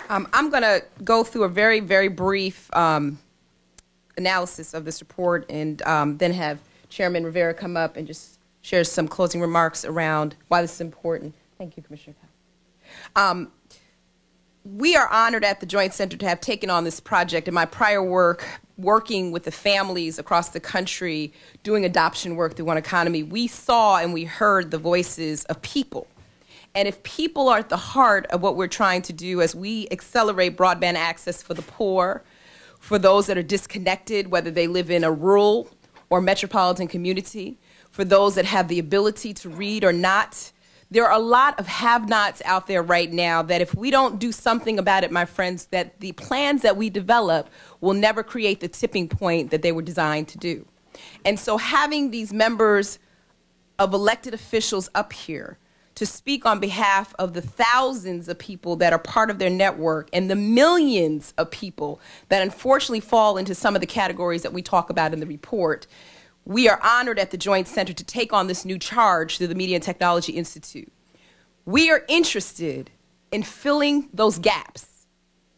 I'm going to go through a very, very brief analysis of this report and then have Chairman Rivera come up and just share some closing remarks around why this is important. Thank you, Commissioner Powell. We are honored at the Joint Center to have taken on this project. In my prior work, working with the families across the country, doing adoption work through One Economy, we saw and we heard the voices of people. And if people are at the heart of what we're trying to do as we accelerate broadband access for the poor, for those that are disconnected, whether they live in a rural or metropolitan community, for those that have the ability to read or not, there are a lot of have-nots out there right now that if we don't do something about it, my friends, that the plans that we develop will never create the tipping point that they were designed to do. And so having these members of elected officials up here to speak on behalf of the thousands of people that are part of their network and the millions of people that unfortunately fall into some of the categories that we talk about in the report, we are honored at the Joint Center to take on this new charge through the Media and Technology Institute. We are interested in filling those gaps.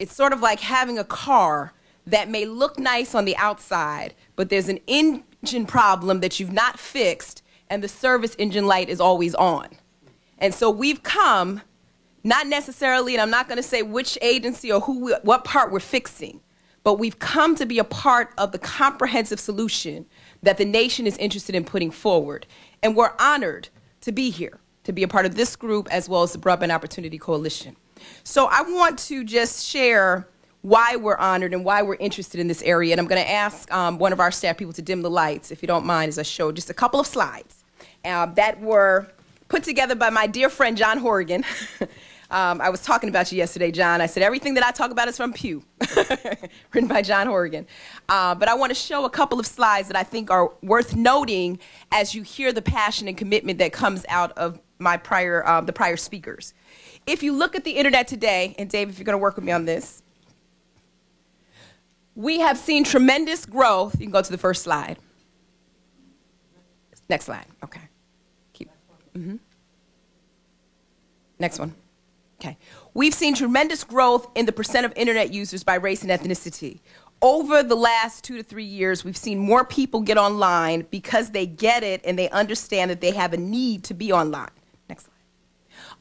It's sort of like having a car that may look nice on the outside, but there's an engine problem that you've not fixed, and the service engine light is always on. And so we've come, not necessarily, and I'm not going to say which agency or what part we're fixing, but we've come to be a part of the comprehensive solution that the nation is interested in putting forward. And we're honored to be here, to be a part of this group as well as the Broadband Opportunity Coalition. So I want to just share why we're honored and why we're interested in this area. And I'm going to ask one of our staff people to dim the lights, if you don't mind, as I show just a couple of slides that were put together by my dear friend, John Horgan. I was talking about you yesterday, John. I said, everything that I talk about is from Pew, written by John Horgan. But I want to show a couple of slides that I think are worth noting as you hear the passion and commitment that comes out of my the prior speakers. If you look at the internet today, and Dave, if you're going to work with me on this, we have seen tremendous growth. You can go to the first slide. Next slide. Okay. Keep. Mm-hmm. Next one. Okay. We've seen tremendous growth in the percent of internet users by race and ethnicity. Over the last 2 to 3 years, we've seen more people get online because they get it and they understand that they have a need to be online. Next slide.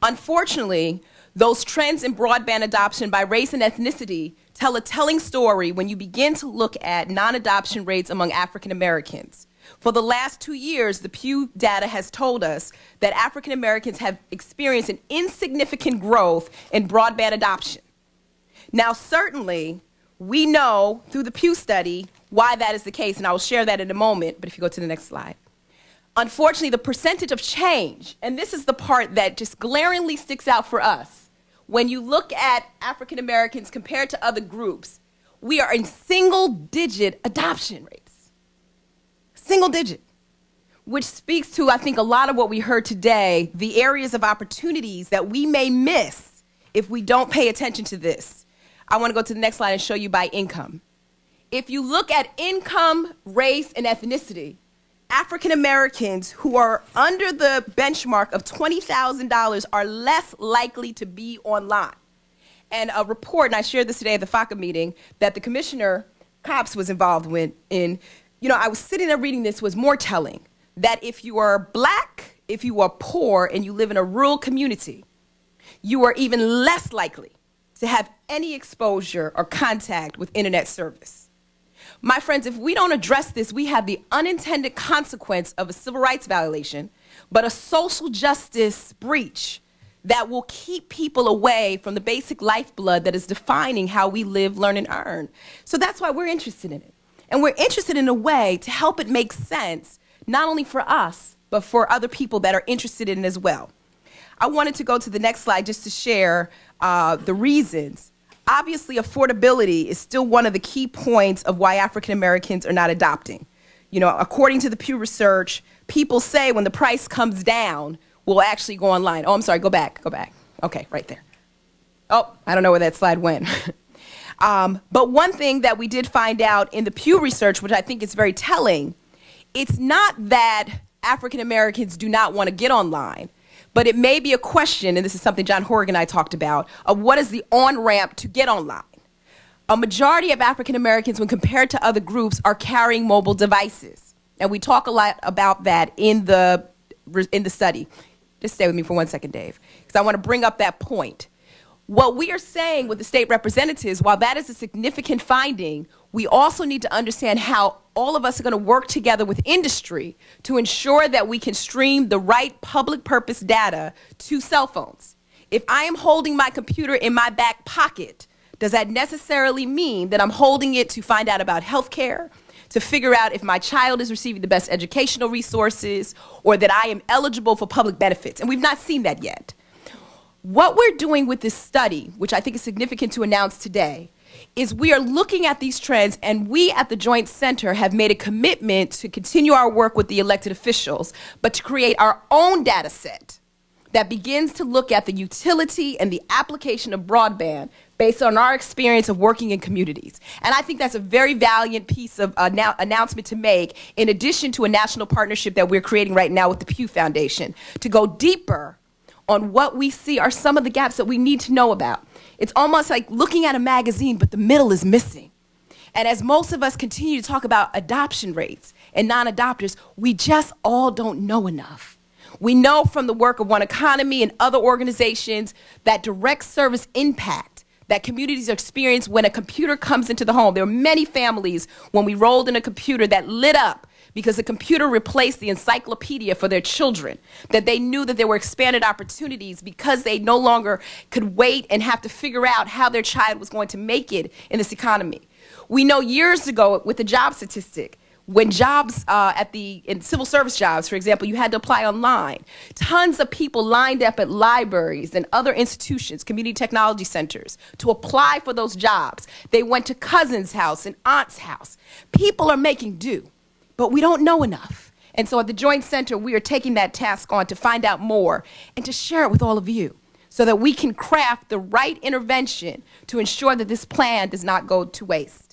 Unfortunately, those trends in broadband adoption by race and ethnicity tell a telling story when you begin to look at non-adoption rates among African Americans. For the last 2 years, the Pew data has told us that African Americans have experienced an insignificant growth in broadband adoption. Now, certainly, we know through the Pew study why that is the case, and I will share that in a moment, but if you go to the next slide. Unfortunately, the percentage of change, and this is the part that just glaringly sticks out for us, when you look at African Americans compared to other groups, we are in single-digit adoption rates. Single digit, which speaks to, I think, a lot of what we heard today, the areas of opportunities that we may miss if we don't pay attention to this. I want to go to the next slide and show you by income. If you look at income, race, and ethnicity, African Americans who are under the benchmark of $20,000 are less likely to be online. And a report, and I shared this today at the FACA meeting, that the Commissioner Copps was involved in, you know, I was sitting there reading this, was more telling that if you are black, if you are poor, and you live in a rural community, you are even less likely to have any exposure or contact with internet service. My friends, if we don't address this, we have the unintended consequence of a civil rights violation, but a social justice breach that will keep people away from the basic lifeblood that is defining how we live, learn, and earn. So that's why we're interested in it. And we're interested in a way to help it make sense, not only for us, but for other people that are interested in it as well. I wanted to go to the next slide just to share the reasons. Obviously, affordability is still one of the key points of why African Americans are not adopting. You know, according to the Pew Research, people say when the price comes down, we'll actually go online. Oh, I'm sorry, go back. Okay, right there. Oh, I don't know where that slide went. But one thing that we did find out in the Pew Research, which I think is very telling, it's not that African Americans do not want to get online, but it may be a question, and this is something John Horgan and I talked about, of what is the on-ramp to get online. A majority of African Americans, when compared to other groups, are carrying mobile devices. And we talk a lot about that in the study. Just stay with me for 1 second, Dave, because I want to bring up that point. What we are saying with the state representatives, while that is a significant finding, we also need to understand how all of us are going to work together with industry to ensure that we can stream the right public purpose data to cell phones. If I am holding my computer in my back pocket, does that necessarily mean that I'm holding it to find out about health care, to figure out if my child is receiving the best educational resources, or that I am eligible for public benefits? And we've not seen that yet. What we're doing with this study, which I think is significant to announce today, is we are looking at these trends, and we at the Joint Center have made a commitment to continue our work with the elected officials, but to create our own data set that begins to look at the utility and the application of broadband based on our experience of working in communities. And I think that's a very valiant piece of announcement to make, in addition to a national partnership that we're creating right now with the Pew Foundation, to go deeper on what we see are some of the gaps that we need to know about. It's almost like looking at a magazine, but the middle is missing. And as most of us continue to talk about adoption rates and non-adopters, we just all don't know enough. We know from the work of One Economy and other organizations that direct service impact that communities experience when a computer comes into the home. There are many families, when we rolled in a computer, that lit up because the computer replaced the encyclopedia for their children, that they knew that there were expanded opportunities because they no longer could wait and have to figure out how their child was going to make it in this economy. We know years ago with the job statistic, when jobs in civil service jobs, for example, you had to apply online. Tons of people lined up at libraries and other institutions, community technology centers, to apply for those jobs. They went to cousin's house and aunt's house. People are making do, but we don't know enough. And so at the Joint Center, we are taking that task on to find out more and to share it with all of you so that we can craft the right intervention to ensure that this plan does not go to waste.